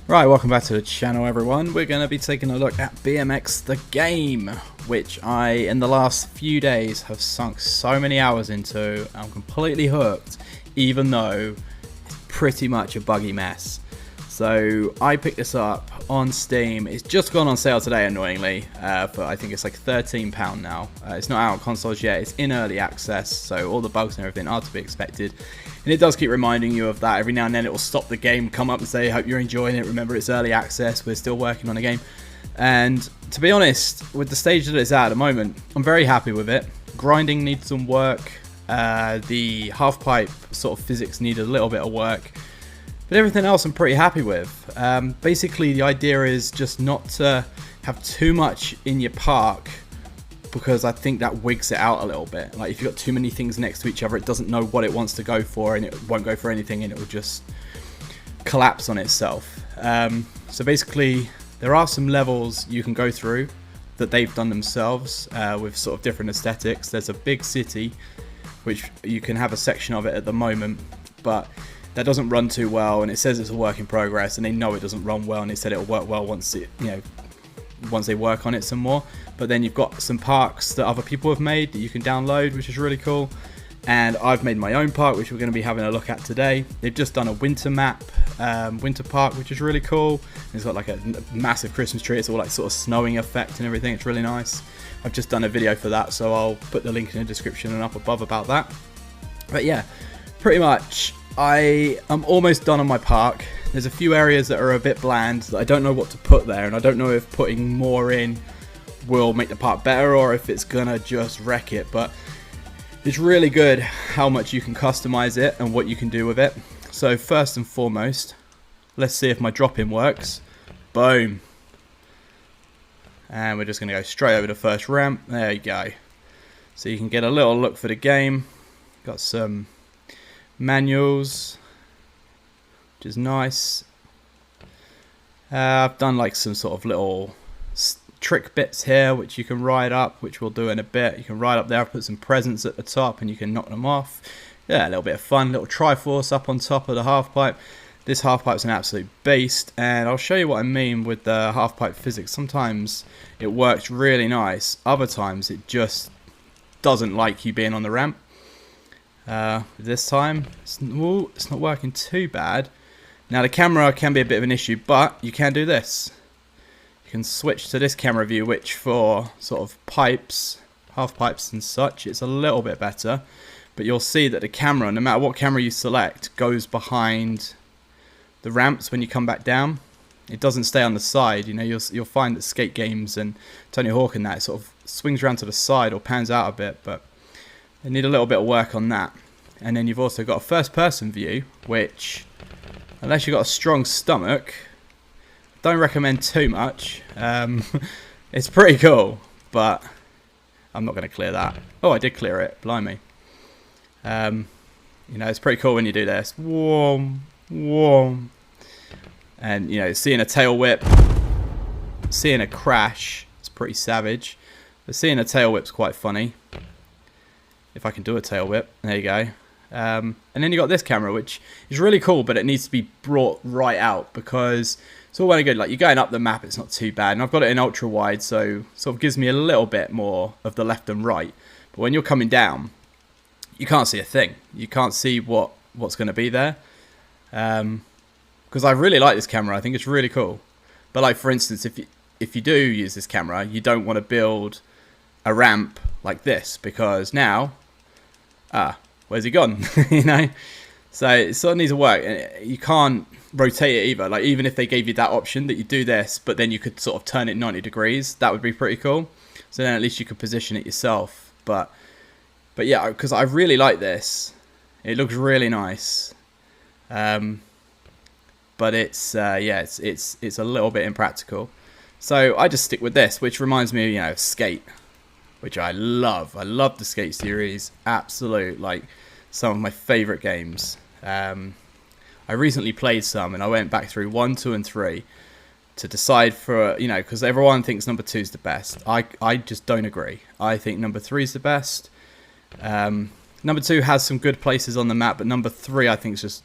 Right, welcome back to the channel everyone. We're going to be taking a look at BMX the game, which I, in the last few days, have sunk so many hours into. I'm completely hooked, even though it's pretty much a buggy mess. So I picked this up on Steam. It's just gone on sale today, annoyingly, for I think it's like £13 now. It's not out on consoles yet, it's in early access, so all the bugs and everything are to be expected. And it does keep reminding you of that. Every now and then it will stop the game, come up and say, hope you're enjoying it, remember it's early access, we're still working on the game. And to be honest, with the stage that it's at the moment, I'm very happy with it. Grinding needs some work, the half-pipe sort of physics need a little bit of work. But everything else I'm pretty happy with. Basically the idea is just not to have too much in your park, because I think that wigs it out a little bit. Like if you've got too many things next to each other, it doesn't know what it wants to go for and it won't go for anything and it will just collapse on itself. So basically there are some levels you can go through that they've done themselves with sort of different aesthetics. There's a big city which you can have a section of it at the moment, but that doesn't run too well, and it says it's a work in progress, and they know it doesn't run well, and they said it'll work well once it, once they work on it some more. But then you've got some parks that other people have made that you can download, which is really cool. And I've made my own park, which we're going to be having a look at today. They've just done a winter map, winter park, which is really cool. It's got like a massive Christmas tree. It's all like sort of snowing effect and everything. It's really nice. I've just done a video for that, so I'll put the link in the description and up above about that. But yeah, pretty much I am almost done on my park. There's a few areas that are a bit bland that I don't know what to put there, and I don't know if putting more in will make the park better or if it's gonna just wreck it. But it's really good how much you can customize it and what you can do with it. So first and foremost, let's see if my drop-in works. Boom. And we're just gonna go straight over the first ramp. There you go. So you can get a little look for the game. Got some manuals, which is nice. I've done like some sort of little trick bits here which you can ride up, which we'll do in a bit. You can ride up there, put some presents at the top and you can knock them off. Yeah, a little bit of fun. Little Triforce up on top of the half pipe. This half pipe's an absolute beast, and I'll show you what I mean with the half pipe physics. Sometimes it works really nice, other times it just doesn't like you being on the ramp. This time it's not working too bad. Now the camera can be a bit of an issue, but you can do this. You can switch to this camera view, which for sort of pipes, half pipes and such, it's a little bit better. But you'll see that the camera, no matter what camera you select, goes behind the ramps when you come back down. It doesn't stay on the side. You'll find that skate games and Tony Hawk and that, it sort of swings around to the side or pans out a bit, but they need a little bit of work on that. And then you've also got a first person view, which, unless you've got a strong stomach, don't recommend too much. It's pretty cool, but I'm not going to clear that. Oh, I did clear it, blimey. It's pretty cool when you do this. Whoom, whoom. And, seeing a tail whip, seeing a crash, it's pretty savage. But seeing a tail whip's quite funny. If I can do a tail whip, there you go. And then you got this camera, which is really cool, but it needs to be brought right out, because it's all well and good. Like, you're going up the map, it's not too bad, and I've got it in ultra wide, so sort of gives me a little bit more of the left and right. But when you're coming down, you can't see a thing. You can't see what's going to be there. Because I really like this camera. I think it's really cool. But like, for instance, if you do use this camera, you don't want to build a ramp like this, because now, where's he gone? So it sort of needs to work. You can't rotate it either. Like, even if they gave you that option that you do this, but then you could sort of turn it 90 degrees, that would be pretty cool. So then at least you could position it yourself. But yeah, because I really like this. It looks really nice. But it's it's a little bit impractical. So I just stick with this, which reminds me of Skate, which I love. I love the Skate series. Absolute, like, some of my favorite games. I recently played some, and I went back through 1, 2, and 3 to decide for, because everyone thinks number 2 is the best. I just don't agree. I think number 3 is the best. Number 2 has some good places on the map, but number 3 I think is just,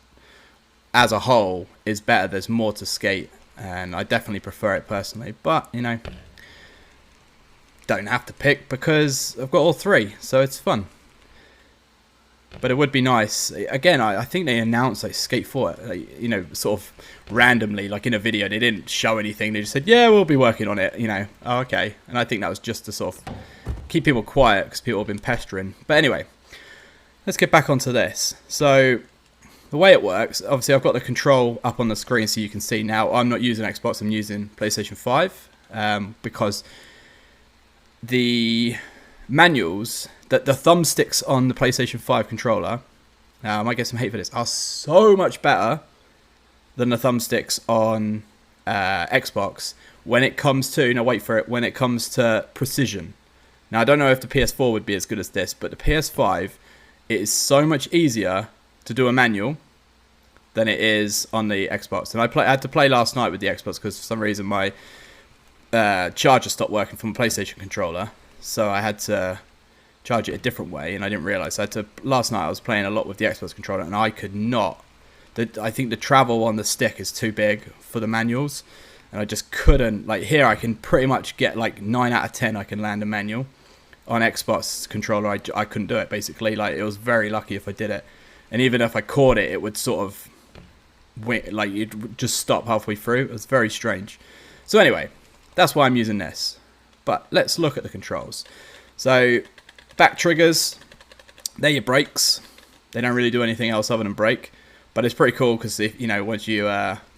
as a whole, is better. There's more to Skate. and I definitely prefer it personally. But you know, don't have to pick because I've got all three, so it's fun. But it would be nice. Again, I think they announced like Skate 4, like, you know, sort of randomly, like in a video. They didn't show anything. They just said, yeah, we'll be working on it, you know. Oh, okay. And I think that was just to sort of keep people quiet because people have been pestering. But anyway, let's get back onto this. So the way it works, obviously I've got the control up on the screen so you can see now. I'm not using Xbox, I'm using PlayStation 5 because the manuals, the thumbsticks on the PlayStation 5 controller, I might get some hate for this, are so much better than the thumbsticks on Xbox when it comes to, now wait for it, when it comes to precision. Now I don't know if the PS4 would be as good as this, but the PS5, it is so much easier to do a manual than it is on the Xbox. And I had to play last night with the Xbox because for some reason my charger stopped working from a PlayStation controller, so I had to charge it a different way, and I didn't realize. Last night I was playing a lot with the Xbox controller, and I could not. I think the travel on the stick is too big for the manuals, and I just couldn't. Like here, I can pretty much get like 9 out of 10. I can land a manual. On Xbox controller, I couldn't do it. Basically, like it was very lucky if I did it, and even if I caught it, it would sort of like you'd just stop halfway through. It was very strange. So anyway, that's why I'm using this. But let's look at the controls. So back triggers, they're your brakes. They don't really do anything else other than brake. But it's pretty cool because if you know, once you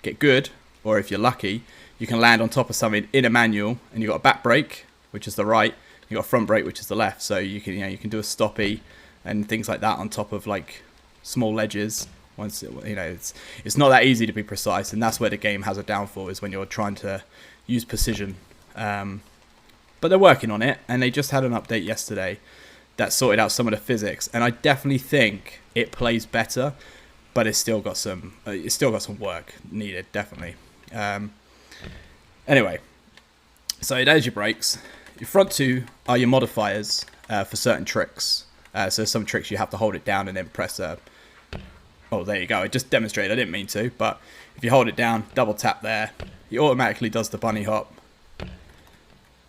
get good, or if you're lucky, you can land on top of something in a manual, and you've got a back brake, which is the right. You got a front brake, which is the left. So you can, you can do a stoppie and things like that on top of like small ledges. Once it's not that easy to be precise, and that's where the game has a downfall, is when you're trying to use precision. But they're working on it, and they just had an update yesterday that sorted out some of the physics, and I definitely think it plays better, but it's still got some work needed, definitely. Anyway, so there's your brakes. Your front two are your modifiers for certain tricks. So some tricks you have to hold it down and then press a... Oh, there you go. I just demonstrated. I didn't mean to, but if you hold it down, double tap there, it automatically does the bunny hop.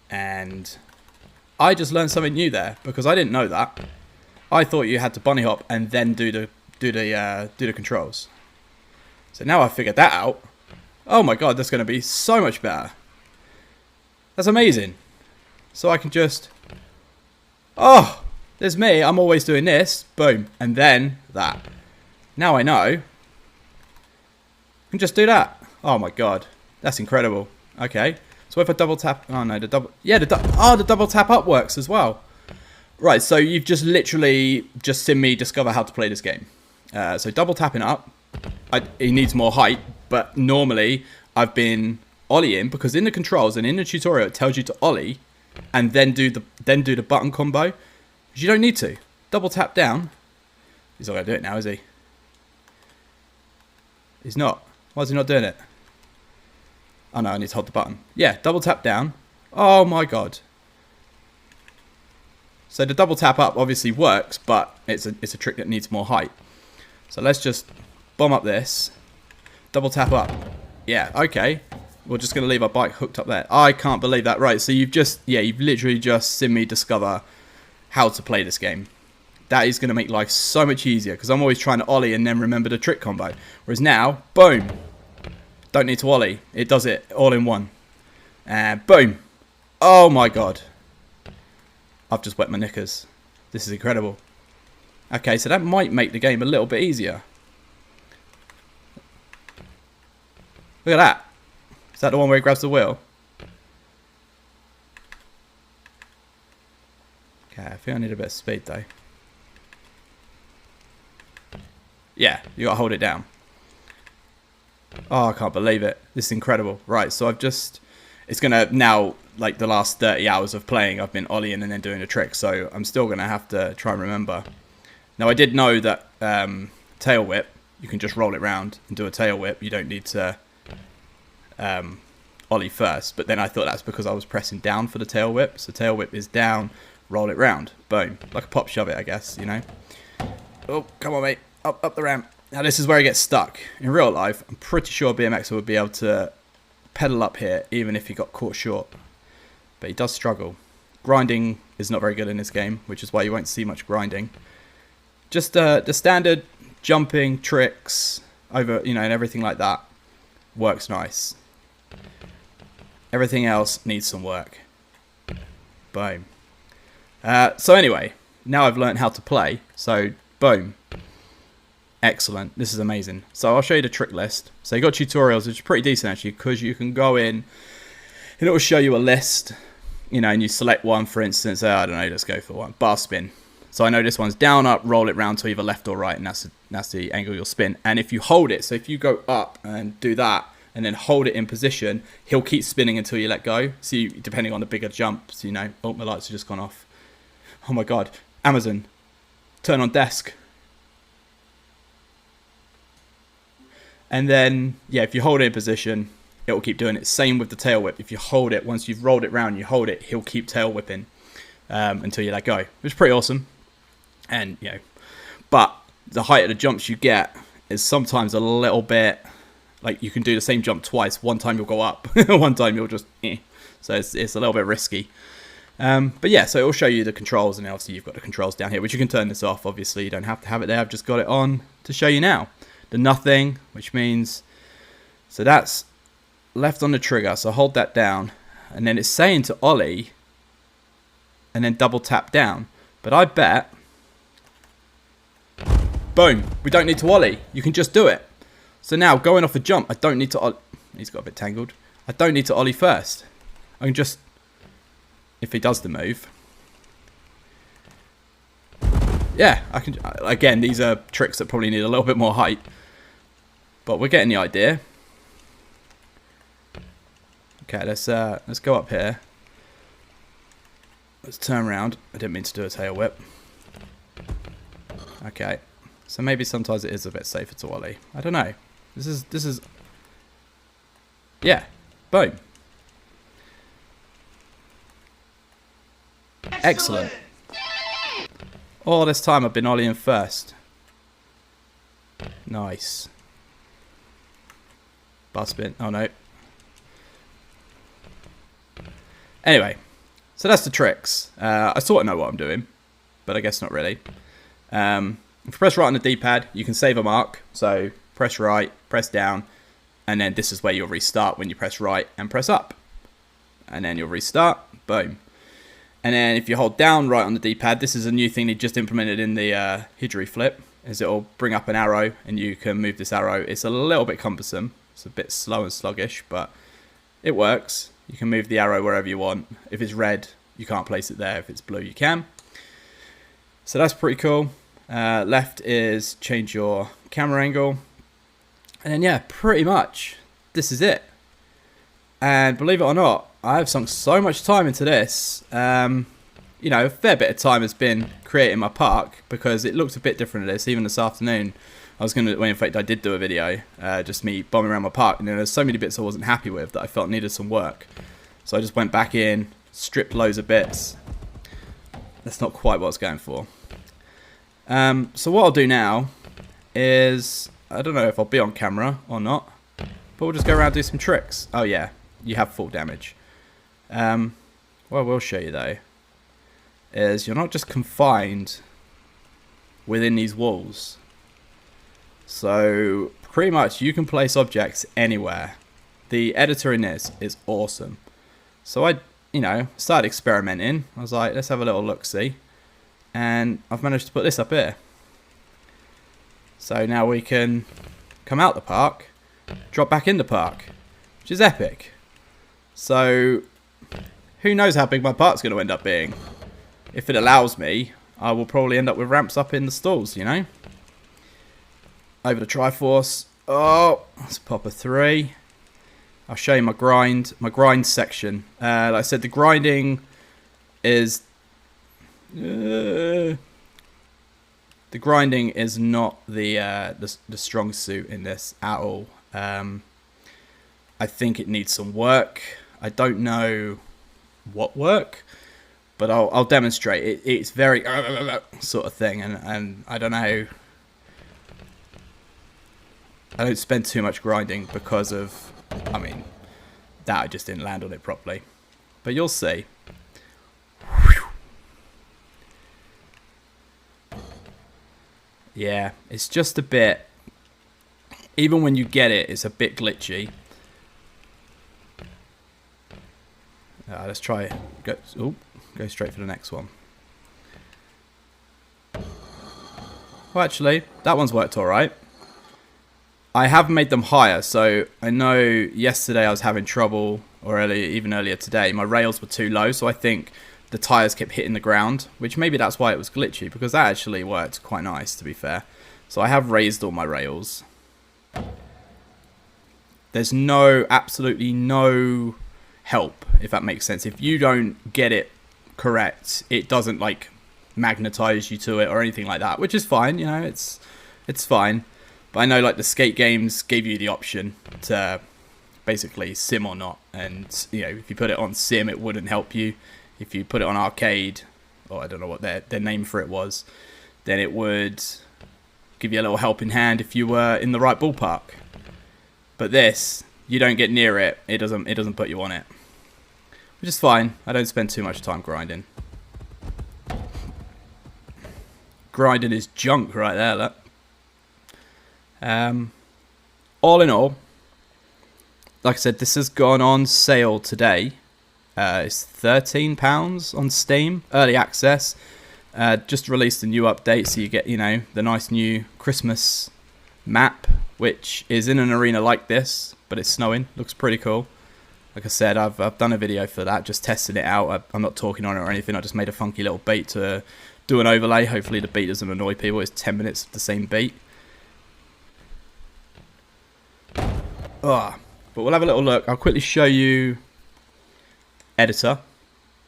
And I just learned something new there because I didn't know that. I thought you had to bunny hop and then do the controls. So now I figured that out. Oh my god, that's going to be so much better. That's amazing. So I can just... Oh, there's me. I'm always doing this. Boom. And then that. Now I know. I can just do that. Oh my god. That's incredible. Okay. So if I double tap... Oh no, the double... Yeah, the double tap up works as well. Right, so you've just literally just seen me discover how to play this game. So double tapping up. It needs more height, but normally I've been ollieing because in the controls and in the tutorial it tells you to ollie and then do the button combo. Because you don't need to. Double tap down. He's not going to do it now, is he? He's not. Why is he not doing it? Oh no, I need to hold the button. Yeah, double tap down. Oh my god. So the double tap up obviously works, but it's a trick that needs more height. So let's just bomb up this. Double tap up. Yeah, okay. We're just going to leave our bike hooked up there. I can't believe that. Right, so you've literally just seen me discover how to play this game. That is going to make life so much easier because I'm always trying to ollie and then remember the trick combo. Whereas now, boom. Don't need to ollie. It does it all in one. And boom. Oh my god. I've just wet my knickers. This is incredible. Okay, so that might make the game a little bit easier. Look at that. Is that the one where he grabs the wheel? Okay, I think I need a bit of speed though. Yeah, you gotta hold it down. Oh, I can't believe it. This is incredible. Right, so it's gonna now, like the last 30 hours of playing, I've been ollieing and then doing a trick, so I'm still gonna have to try and remember. Now I did know that tail whip, you can just roll it round and do a tail whip. You don't need to ollie first, but then I thought that's because I was pressing down for the tail whip. So tail whip is down, roll it round, boom, like a pop shove it, I guess, you know. Oh, come on, mate, up the ramp. Now this is where it gets stuck. In real life, I'm pretty sure BMX would be able to pedal up here, even if he got caught short. But he does struggle. Grinding is not very good in this game, which is why you won't see much grinding. Just the standard jumping tricks over, and everything like that works nice. Everything else needs some work. Boom. So anyway, now I've learned how to play. So boom. Excellent. This is amazing. So I'll show you the trick list. So you got tutorials, which is pretty decent actually, because you can go in and it will show you a list, and you select one, for instance. I don't know, let's go for one. Bar spin. So I know this one's down, up, roll it round to either left or right, and that's the angle you'll spin. And if you hold it, so if you go up and do that, and then hold it in position, he'll keep spinning until you let go. So depending on the bigger jumps, oh, my lights have just gone off. Oh my God, Amazon, turn on desk. And then, yeah, if you hold it in position, it will keep doing it. Same with the tail whip. If you hold it, once you've rolled it round, you hold it, he'll keep tail whipping until you let go, which is pretty awesome. And, but the height of the jumps you get is sometimes a little bit, like you can do the same jump twice. One time you'll go up, one time you'll just, So it's a little bit risky. But yeah, so it will show you the controls, and obviously you've got the controls down here, which you can turn this off. Obviously, you don't have to have it there. I've just got it on to show you now. The nothing, which means, so that's left on the trigger, so hold that down, and then it's saying to ollie, and then double tap down. But I bet, boom, we don't need to ollie. You can just do it. So now going off a jump, I don't need to ollie. He's got a bit tangled. I don't need to ollie first. I can just, if he does the move, yeah, I can. Again, these are tricks that probably need a little bit more height, but we're getting the idea. Okay, let's go up here. Let's turn around. I didn't mean to do a tail whip. Okay, so maybe sometimes it is a bit safer to ollie. I don't know. This is. Yeah, boom. Excellent. All this time I've been ollieing first. Nice. Bar spin. Oh no. Anyway, so that's the tricks. I sort of know what I'm doing, but I guess not really. If you press right on the D-pad, you can save a mark. So press right, press down, and then this is where you'll restart when you press right and press up. And then you'll restart. Boom. And then if you hold down right on the D-pad, this is a new thing they just implemented in the Hijri flip, is it'll bring up an arrow and you can move this arrow. It's a little bit cumbersome. It's a bit slow and sluggish, but it works. You can move the arrow wherever you want. If it's red, you can't place it there. If it's blue, you can. So that's pretty cool. Left is change your camera angle. And then, yeah, pretty much this is it. And believe it or not, I've sunk so much time into this. A fair bit of time has been creating my park because it looks a bit different to this. Even this afternoon, in fact, I did do a video, just me bombing around my park, and there's so many bits I wasn't happy with that I felt needed some work. So I just went back in, stripped loads of bits. That's not quite what I was going for. So what I'll do now is, I don't know if I'll be on camera or not, but we'll just go around and do some tricks. Oh yeah, you have full damage. What I will show you though is you're not just confined within these walls. So pretty much you can place objects anywhere. The editor in this is awesome. So I started experimenting. I was like, let's have a little look-see. And I've managed to put this up here. So now we can come out the park, drop back in the park, which is epic. So who knows how big my park's going to end up being. If it allows me, I will probably end up with ramps up in the stalls, Over the Triforce. Oh, let's pop a 3. I'll show you my grind section. Like I said, the grinding is... the grinding is not the strong suit in this at all. I think it needs some work. I don't know what work, but I'll demonstrate. It's very sort of thing, and I don't know. I don't spend too much grinding because of, That I just didn't land on it properly. But you'll see. Yeah, it's just a bit... Even when you get it, it's a bit glitchy. Let's try it. Go straight for the next one. Well, actually, that one's worked alright. I have made them higher, so I know yesterday I was having trouble, or even earlier today, my rails were too low, so I think the tyres kept hitting the ground, which maybe that's why it was glitchy, because that actually worked quite nice, to be fair. So I have raised all my rails. There's absolutely no help, if that makes sense. If you don't get it correct, it doesn't like magnetize you to it or anything like that, which is fine, you know, it's fine. But I know like the skate games gave you the option to basically sim or not, and you know, if you put it on sim it wouldn't help you. If you put it on arcade, or I don't know what their name for it was, then it would give you a little helping hand if you were in the right ballpark. But this, you don't get near it, it doesn't put you on it, which is fine. I don't spend too much time grinding. Grinding is junk right there, look. All in all, like I said, this has gone on sale today. It's £13 on Steam, early access. Just released a new update, so you get, you know, the nice new Christmas map, which is in an arena like this, but it's snowing. Looks pretty cool. Like I said, I've done a video for that, just testing it out. I'm not talking on it or anything. I just made a funky little beat to do an overlay. Hopefully the beat doesn't annoy people. It's 10 minutes of the same beat. But we'll have a little look. I'll quickly show you editor,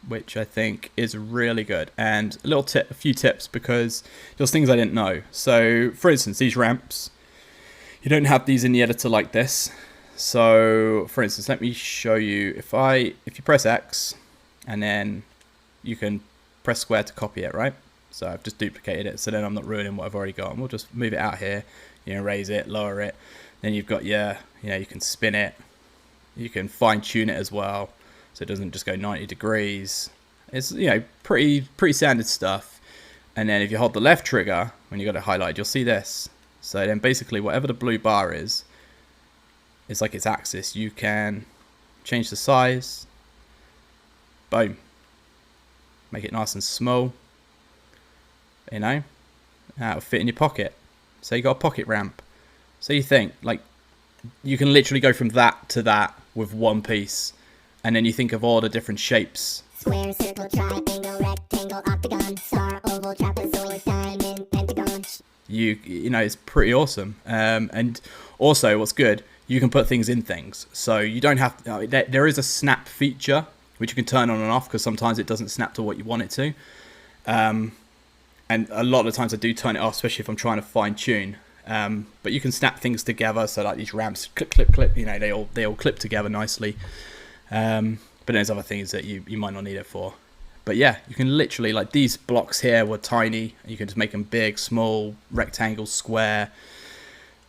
which I think is really good, and a few tips, because there's things I didn't know. So for instance, these ramps, you don't have these in the editor like this. So for instance, let me show you. If you press X and then you can press square to copy it, right? So I've just duplicated it, so then I'm not ruining what I've already got, and we'll just move it out here, you know, raise it, lower it. Then you've got your, you know, you can spin it, you can fine tune it as well, so it doesn't just go 90 degrees. It's, you know, pretty standard stuff. And then if you hold the left trigger when you got it highlighted, you'll see this. So then basically whatever the blue bar is like its axis. You can change the size. Boom. Make it nice and small. You know, that'll fit in your pocket. So you got a pocket ramp. So you think, like, you can literally go from that to that with one piece, and then you think of all the different shapes. Square, circle, triangle, rectangle, octagon, star, oval, trapezoid, diamond, pentagon. You know, it's pretty awesome. And also, what's good, you can put things in things. So you don't have to, there is a snap feature which you can turn on and off, because sometimes it doesn't snap to what you want it to. And a lot of the times I do turn it off, especially if I'm trying to fine tune. But you can snap things together, so like these ramps, clip, clip, clip, you know, they all clip together nicely. But there's other things that you might not need it for. But yeah, you can literally, like, these blocks here were tiny. You can just make them big, small, rectangle, square.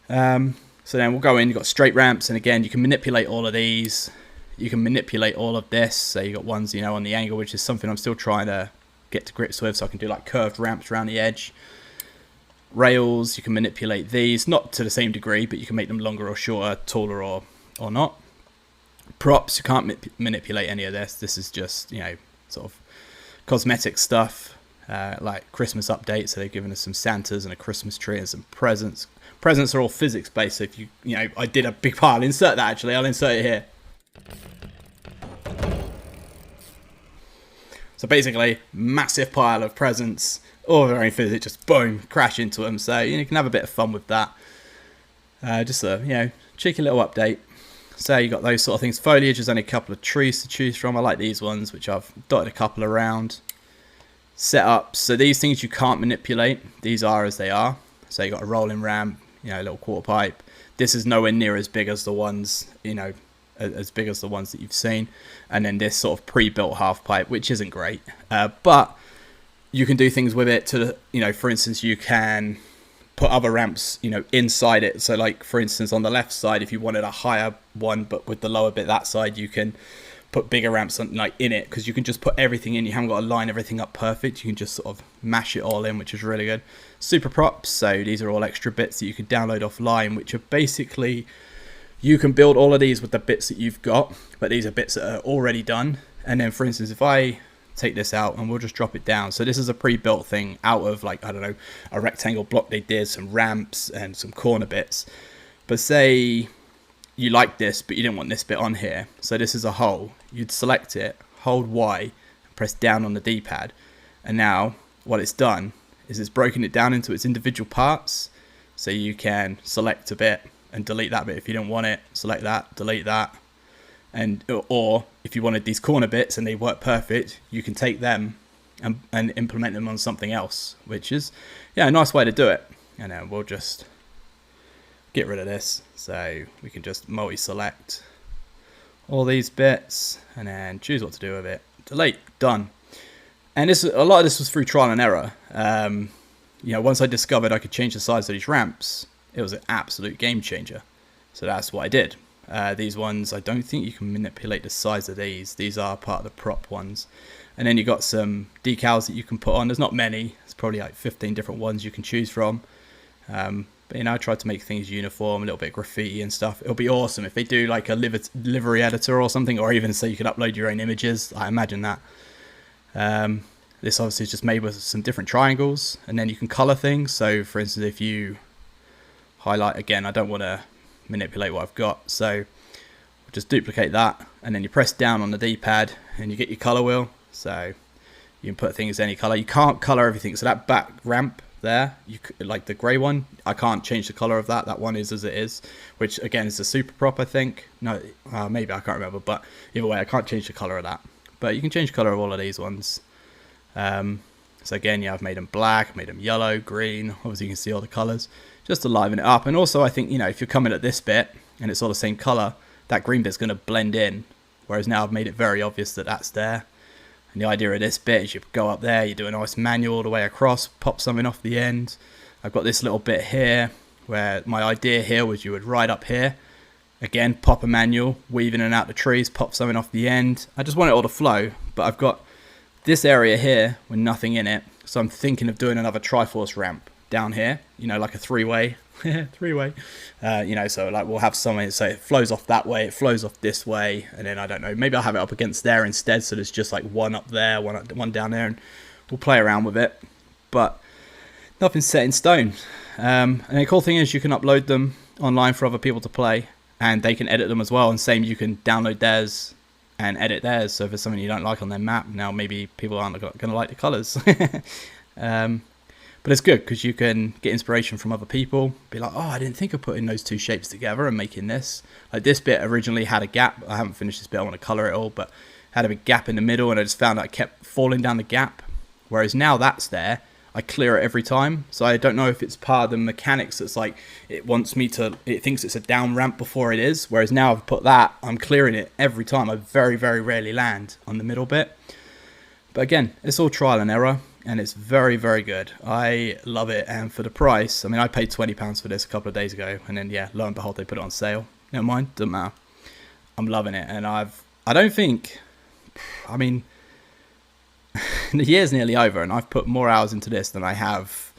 So then we'll go in, you've got straight ramps, and again, you can manipulate all of these. You can manipulate all of this. So you got ones, you know, on the angle, which is something I'm still trying to get to grips with, so I can do like curved ramps around the edge. Rails, you can manipulate these, not to the same degree, but you can make them longer or shorter, taller or not. Props, you can't manipulate any of this. This is just, you know, sort of cosmetic stuff, like Christmas updates. So they've given us some Santas and a Christmas tree and some presents. Presents are all physics based, so if you know, I did a big pile. I'll insert that actually, I'll insert it here. So basically, massive pile of presents, all very physics, just boom, crash into them. So you can have a bit of fun with that. Just a, you know, cheeky little update. So you got those sort of things. Foliage, there's only a couple of trees to choose from. I like these ones, which I've dotted a couple around. Setups, so these things you can't manipulate. These are as they are. So you got a rolling ramp, you know, a little quarter pipe. This is nowhere near as big as the ones, you know, as big as the ones that you've seen. And then this sort of pre-built half pipe, which isn't great. But you can do things with it to, you know, for instance, you can put other ramps, you know, inside it. So like, for instance, on the left side, if you wanted a higher one, but with the lower bit that side, you can put bigger ramps on, like in it, because you can just put everything in. You haven't got to line everything up perfect. You can just sort of mash it all in, which is really good. Super props. So these are all extra bits that you can download offline, which are basically, you can build all of these with the bits that you've got, but these are bits that are already done. And then, for instance, if I take this out and we'll just drop it down. So this is a pre-built thing out of, like, I don't know, a rectangle block they did, some ramps and some corner bits. But say you like this, but you didn't want this bit on here. So this is a hole. You'd select it, hold Y, and press down on the D-pad. And now what it's done is it's broken it down into its individual parts. So you can select a bit and delete that bit if you don't want it. Select that, delete that. And or if you wanted these corner bits and they work perfect, you can take them and implement them on something else, which is, yeah, a nice way to do it. And then we'll just get rid of this, so we can just multi-select all these bits and then choose what to do with it. Delete, done. And this, a lot of this was through trial and error. You know, once I discovered I could change the size of these ramps, it was an absolute game changer. So that's what I did. These ones, I don't think you can manipulate the size of these. These are part of the prop ones. And then you got some decals that you can put on. There's not many. It's probably like 15 different ones you can choose from. But, you know, I tried to make things uniform, a little bit graffiti and stuff. It'll be awesome if they do like a livery editor or something, or even so you could upload your own images. I imagine that. This obviously is just made with some different triangles, and then you can color things. So, for instance, if you highlight, again, I don't want to manipulate what I've got, so we'll just duplicate that, and then you press down on the D-pad and you get your color wheel, so you can put things any color. You can't color everything, so that back ramp there, you like the gray one, I can't change the color of that. That one is as it is, which again is a super prop, I think. No, maybe, I can't remember, but either way I can't change the color of that, but you can change the color of all of these ones. So again, yeah, I've made them black, made them yellow, green. Obviously you can see all the colors just to liven it up. And also I think, you know, if you're coming at this bit and it's all the same color, that green bit's going to blend in, whereas now I've made it very obvious that that's there. And the idea of this bit is you go up there, you do a nice manual all the way across, pop something off the end. I've got this little bit here where my idea here was you would ride up here, again pop a manual, weave in and out the trees, pop something off the end. I just want it all to flow, but I've got this area here with nothing in it, so I'm thinking of doing another Triforce ramp down here, you know, like a three-way, you know, so like we'll have something, so it flows off that way, it flows off this way, and then I don't know, maybe I'll have it up against there instead, so there's just like one up there, one down there, and we'll play around with it, but nothing's set in stone. And the cool thing is you can upload them online for other people to play, and they can edit them as well, and same, you can download theirs and edit theirs, so if there's something you don't like on their map, now maybe people aren't going to like the colors. But it's good because you can get inspiration from other people, be like, oh, I didn't think of putting those two shapes together and making this. Like this bit originally had a gap. I haven't finished this bit, I want to color it all, but had a big gap in the middle, and I just found that I kept falling down the gap, whereas now that's there, I clear it every time. So I don't know if it's part of the mechanics that's like, it thinks it's a down ramp before it is, whereas now I've put that, I'm clearing it every time. I very, very rarely land on the middle bit. But again, it's all trial and error, and it's very, very good. I love it, and for the price, I mean, I paid £20 for this a couple of days ago, and then, yeah, lo and behold, they put it on sale. Never mind, doesn't matter. I'm loving it, and I don't think, I mean, the year's nearly over, and I've put more hours into this than I have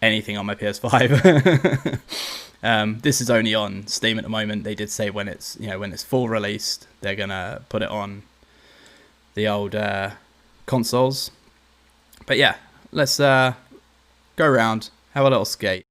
anything on my PS5. This is only on Steam at the moment. They did say when it's, you know, when it's full released, they're gonna put it on the old consoles. But yeah, let's go around, have a little skate.